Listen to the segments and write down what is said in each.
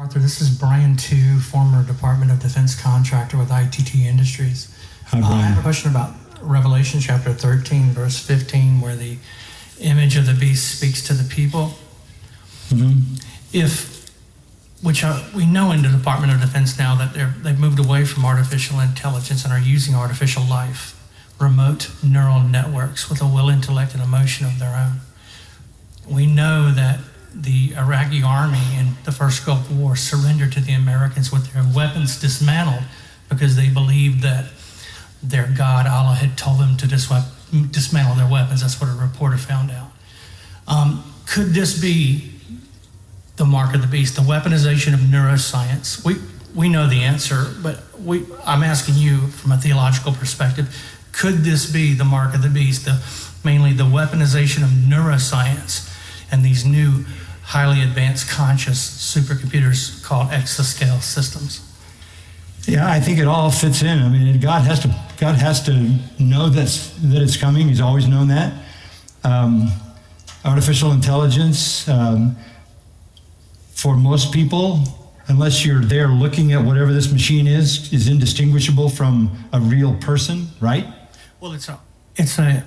Arthur, this is Brian Tu, former Department of Defense contractor with ITT Industries. Hi, Brian. I have a question about Revelation chapter 13, verse 15, where the image of the beast speaks to the people. Mm-hmm. We know in the Department of Defense now that they've moved away from artificial intelligence and are using artificial life, remote neural networks with a will, intellect, and emotion of their own. We know that the Iraqi army in the first Gulf War surrendered to the Americans with their weapons dismantled because they believed that their God, Allah, had told them to dismantle their weapons. That's what a reporter found out. Could this be the mark of the beast, the weaponization of neuroscience? We know the answer, but I'm asking you from a theological perspective, could this be the mark of the beast, mainly the weaponization of neuroscience and these new highly advanced conscious supercomputers called exascale systems? Yeah, I think it all fits in. I mean, God has to know that it's coming. He's always known that. Artificial intelligence, for most people, unless you're there looking at whatever this machine is indistinguishable from a real person, right? Well, it's a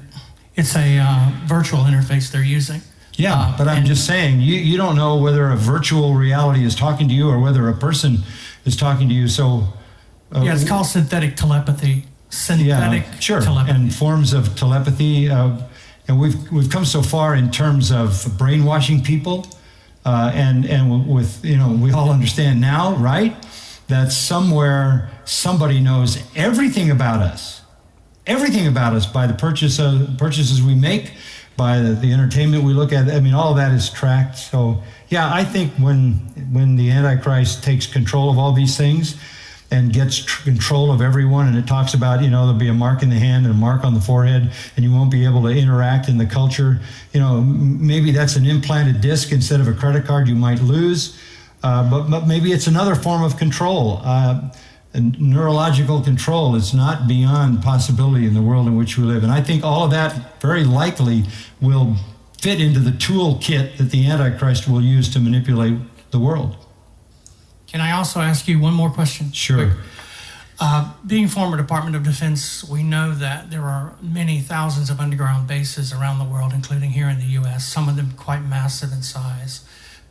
virtual interface they're using. Yeah, but I'm just saying, you don't know whether a virtual reality is talking to you or whether a person is talking to you. So yeah, it's called synthetic telepathy. Telepathy. And forms of telepathy. And we've come so far in terms of brainwashing people, and with, we all understand now, right, that somewhere somebody knows everything about us by the purchases we make, by the entertainment we look at. I mean, all of that is tracked. So yeah, I think when the Antichrist takes control of all these things and gets control of everyone, and it talks about, there'll be a mark in the hand and a mark on the forehead, and you won't be able to interact in the culture. Maybe that's an implanted disc instead of a credit card you might lose, but maybe it's another form of control. And neurological control is not beyond possibility in the world in which we live. And I think all of that very likely will fit into the toolkit that the Antichrist will use to manipulate the world. Can I also ask you one more question? Sure. Being former Department of Defense, we know that there are many thousands of underground bases around the world, including here in the U.S., some of them quite massive in size.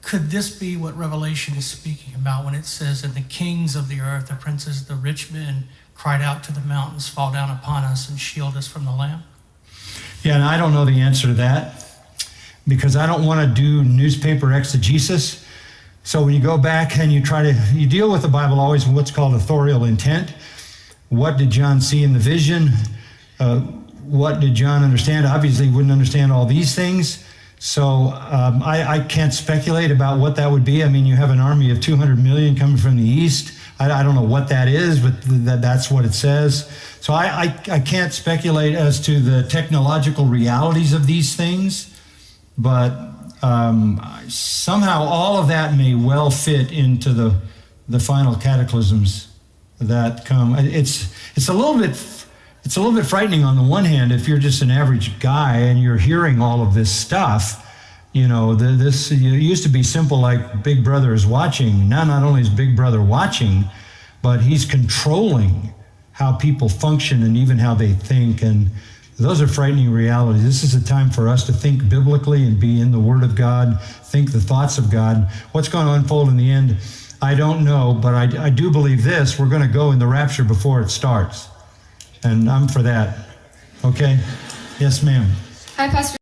Could this be what Revelation is speaking about when it says that the kings of the earth, the princes, the rich men, cried out to the mountains, fall down upon us and shield us from the Lamb? Yeah, and I don't know the answer to that because I don't want to do newspaper exegesis. So when you go back and you deal with the Bible always with what's called authorial intent. What did John see in the vision? What did John understand? Obviously, he wouldn't understand all these things. So I can't speculate about what that would be. I mean, you have an army of 200 million coming from the east. I don't know what that is, but that's what it says. So I can't speculate as to the technological realities of these things, but somehow all of that may well fit into the final cataclysms that come. It's a little bit frightening on the one hand if you're just an average guy and you're hearing all of this stuff. This it used to be simple, like Big Brother is watching. Now not only is Big Brother watching, but he's controlling how people function and even how they think. And those are frightening realities. This is a time for us to think biblically and be in the Word of God, think the thoughts of God. What's going to unfold in the end, I don't know, but I do believe this. We're going to go in the rapture before it starts. And I'm for that. Okay? Yes, ma'am. Hi, Pastor.